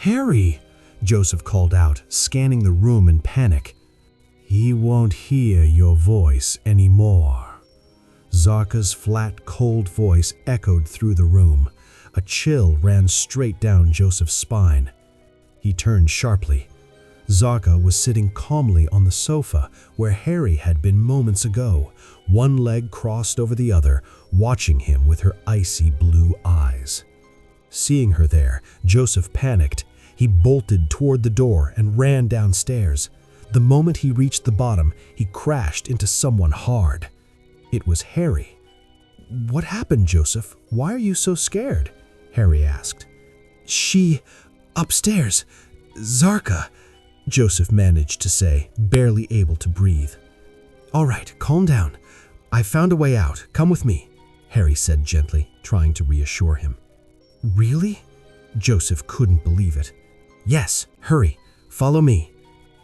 "Harry!" Joseph called out, scanning the room in panic. "He won't hear your voice anymore." Zarka's flat, cold voice echoed through the room. A chill ran straight down Joseph's spine. He turned sharply. Zarka was sitting calmly on the sofa where Harry had been moments ago, one leg crossed over the other, watching him with her icy blue eyes. Seeing her there, Joseph panicked. He bolted toward the door and ran downstairs. The moment he reached the bottom, he crashed into someone hard. It was Harry. "What happened, Joseph? Why are you so scared?" Harry asked. "She... upstairs. Zarka," Joseph managed to say, barely able to breathe. "All right, calm down. I found a way out. Come with me," Harry said gently, trying to reassure him. "Really?" Joseph couldn't believe it. "Yes, hurry. Follow me."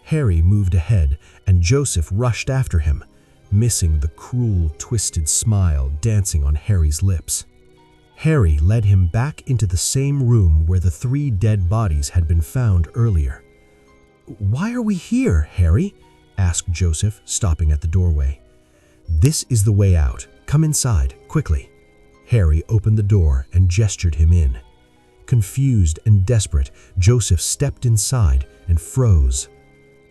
Harry moved ahead, and Joseph rushed after him, missing the cruel, twisted smile dancing on Harry's lips. Harry led him back into the same room where the 3 dead bodies had been found earlier. "Why are we here, Harry?" asked Joseph, stopping at the doorway. "This is the way out. Come inside, quickly." Harry opened the door and gestured him in. Confused and desperate, Joseph stepped inside and froze.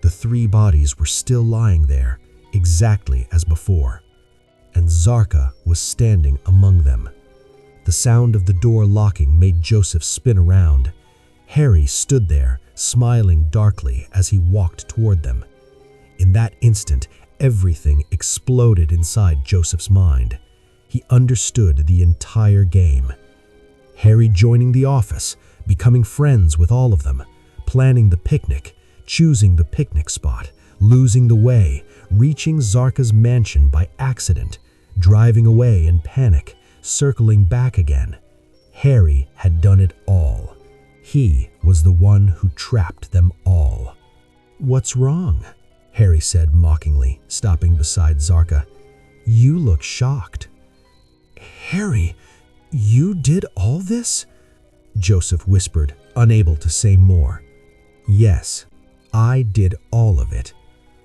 The 3 bodies were still lying there, exactly as before, and Zarka was standing among them. The sound of the door locking made Joseph spin around. Harry stood there, smiling darkly as he walked toward them. In that instant, everything exploded inside Joseph's mind. He understood the entire game. Harry joining the office, becoming friends with all of them, planning the picnic, choosing the picnic spot, losing the way, reaching Zarka's mansion by accident, driving away in panic, circling back again. Harry had done it all. He was the one who trapped them all. "What's wrong?" Harry said mockingly, stopping beside Zarka. "You look shocked." "Harry, you did all this?" Joseph whispered, unable to say more. "Yes, I did all of it.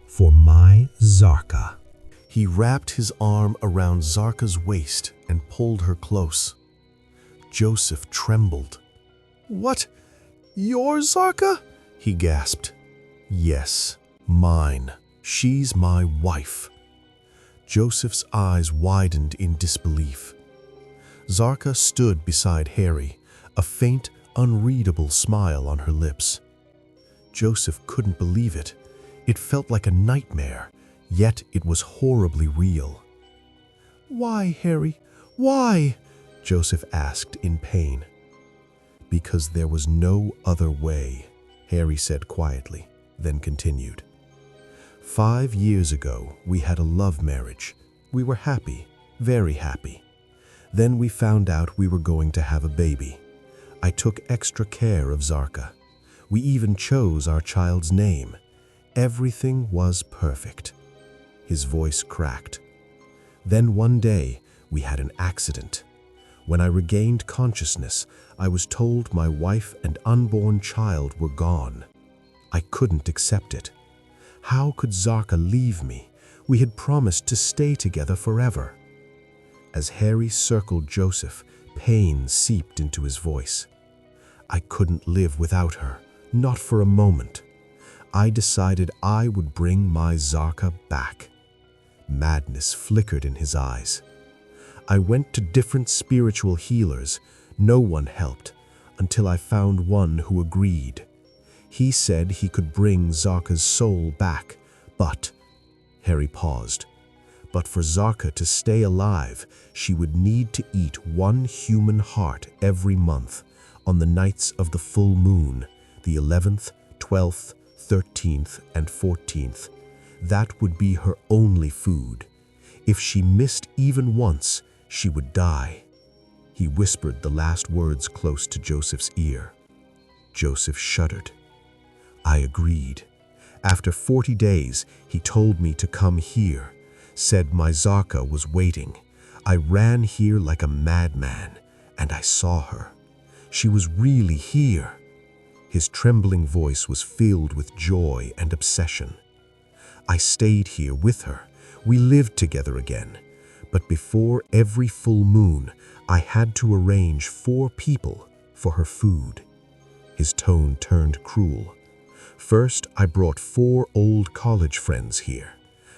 For my Zarka." He wrapped his arm around Zarka's waist and pulled her close. Joseph trembled. "What? Your Zarka?" he gasped. "Yes, mine. She's my wife." Joseph's eyes widened in disbelief. Zarka stood beside Harry, a faint, unreadable smile on her lips. Joseph couldn't believe it. It felt like a nightmare, yet it was horribly real. "Why, Harry? Why?" Joseph asked in pain. "Because there was no other way," Harry said quietly, then continued. 5 years ago, we had a love marriage. We were happy, very happy. Then we found out we were going to have a baby. I took extra care of Zarka. We even chose our child's name. Everything was perfect." His voice cracked. "Then one day, we had an accident. When I regained consciousness, I was told my wife and unborn child were gone. I couldn't accept it. How could Zarka leave me? We had promised to stay together forever." As Harry circled Joseph, pain seeped into his voice. "I couldn't live without her, not for a moment. I decided I would bring my Zarka back." Madness flickered in his eyes. "I went to different spiritual healers. No one helped, until I found one who agreed. He said he could bring Zarka's soul back, but..." Harry paused. "But for Zarka to stay alive, she would need to eat 1 human heart every month, on the nights of the full moon, the 11th, 12th, 13th, and 14th. That would be her only food. If she missed even once, she would die." He whispered the last words close to Joseph's ear. Joseph shuddered. "I agreed. After 40 days, he told me to come here, said my Zarka was waiting. I ran here like a madman, and I saw her. She was really here." His trembling voice was filled with joy and obsession. I stayed here with her. We lived together again. But before every full moon, I had to arrange 4 people for her food. His tone turned cruel. First, I brought 4 old college friends here.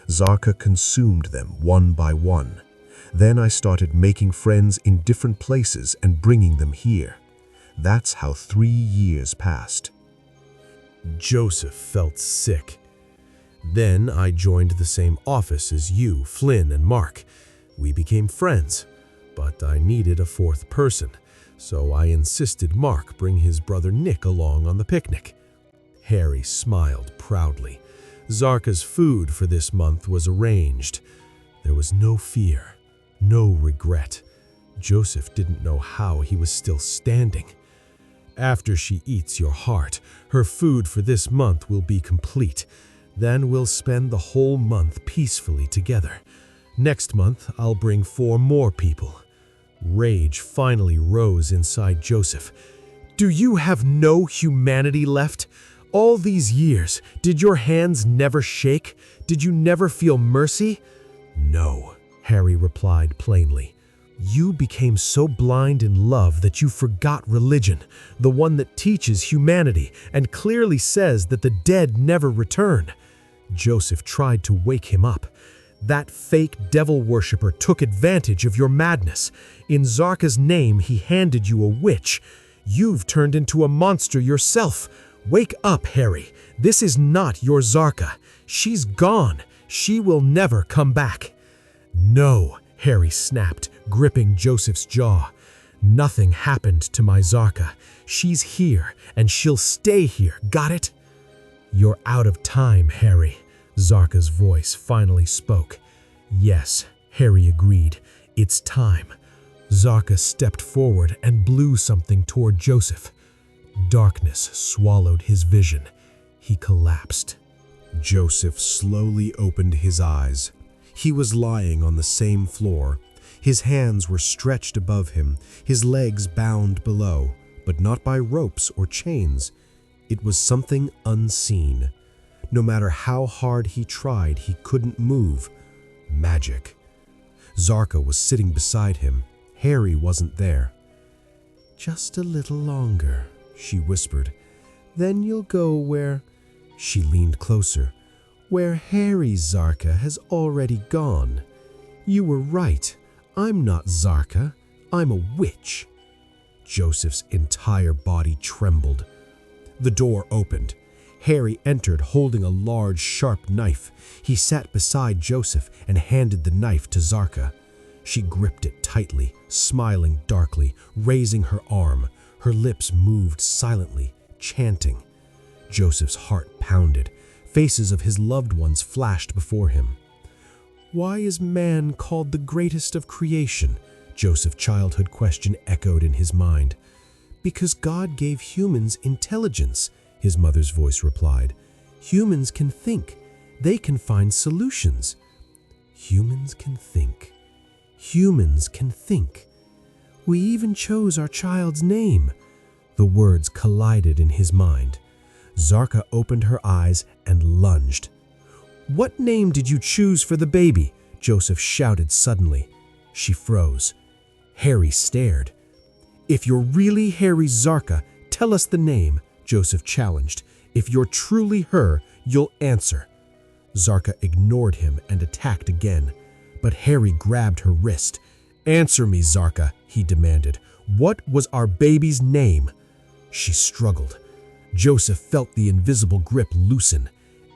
Zarka consumed them one by one. Then I started making friends in different places and bringing them here. That's how 3 years passed. Joseph felt sick. Then I joined the same office as you, Flynn, and Mark. We became friends, but I needed a 4th person, so I insisted Mark bring his brother Nick along on the picnic. Harry smiled proudly. Zarka's food for this month was arranged. There was no fear, no regret. Joseph didn't know how he was still standing. After she eats your heart, her food for this month will be complete. Then we'll spend the whole month peacefully together. Next month, I'll bring 4 more people. Rage finally rose inside Joseph. Do you have no humanity left? All these years, did your hands never shake? Did you never feel mercy? No, Harry replied plainly. You became so blind in love that you forgot religion, the one that teaches humanity and clearly says that the dead never return. Joseph tried to wake him up. That fake devil worshipper took advantage of your madness. In Zarka's name, he handed you a witch. You've turned into a monster yourself. Wake up, Harry. This is not your Zarka. She's gone. She will never come back. No, Harry snapped, gripping Joseph's jaw. Nothing happened to my Zarka. She's here, and she'll stay here, got it? You're out of time, Harry. Zarka's voice finally spoke. Yes, Harry agreed. It's time. Zarka stepped forward and blew something toward Joseph. Darkness swallowed his vision. He collapsed. Joseph slowly opened his eyes. He was lying on the same floor. His hands were stretched above him, his legs bound below, but not by ropes or chains. It was something unseen. No matter how hard he tried, he couldn't move. Magic. Zarka was sitting beside him. Harry wasn't there. Just a little longer, she whispered. Then you'll go where... She leaned closer. Where Harry's Zarka has already gone. You were right. I'm not Zarka. I'm a witch. Joseph's entire body trembled. The door opened. Harry entered holding a large, sharp knife. He sat beside Joseph and handed the knife to Zarka. She gripped it tightly, smiling darkly, raising her arm. Her lips moved silently, chanting. Joseph's heart pounded. Faces of his loved ones flashed before him. Why is man called the greatest of creation? Joseph's childhood question echoed in his mind. Because God gave humans intelligence, his mother's voice replied. Humans can think. They can find solutions. Humans can think. Humans can think. We even chose our child's name. The words collided in his mind. Zarka opened her eyes and lunged. What name did you choose for the baby? Joseph shouted suddenly. She froze. Harry stared. If you're really Harry's Zarka, tell us the name, Joseph challenged. If you're truly her, you'll answer. Zarka ignored him and attacked again, but Harry grabbed her wrist. Answer me, Zarka, he demanded. What was our baby's name? She struggled. Joseph felt the invisible grip loosen.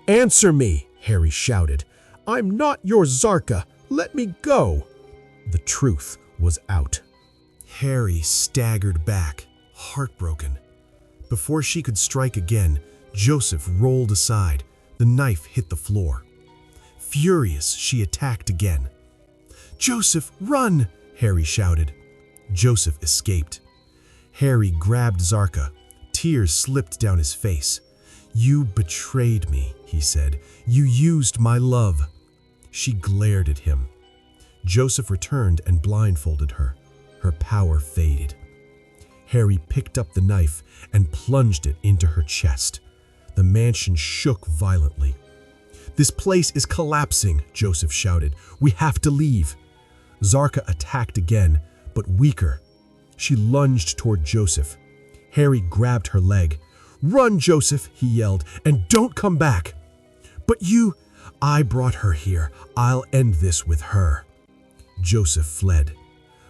Answer me, Harry shouted. I'm not your Zarka. Let me go. The truth was out. Harry staggered back, heartbroken. Before she could strike again, Joseph rolled aside. The knife hit the floor. Furious, she attacked again. Joseph, run! Harry shouted. Joseph escaped. Harry grabbed Zarka. Tears slipped down his face. You betrayed me, he said. You used my love. She glared at him. Joseph returned and blindfolded her. Her power faded. Harry picked up the knife and plunged it into her chest. The mansion shook violently. "This place is collapsing," Joseph shouted. "We have to leave." Zarka attacked again, but weaker. She lunged toward Joseph. Harry grabbed her leg. "Run, Joseph," he yelled, "and don't come back." "But you—" "I brought her here. I'll end this with her." Joseph fled.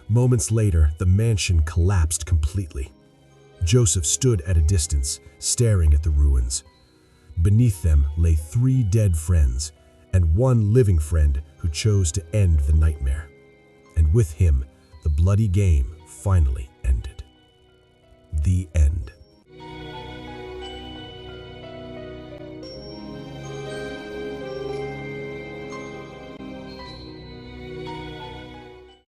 Moments later, the mansion collapsed completely. Joseph stood at a distance, staring at the ruins. Beneath them lay 3 dead friends, and 1 living friend who chose to end the nightmare. And with him, the bloody game finally ended. The end.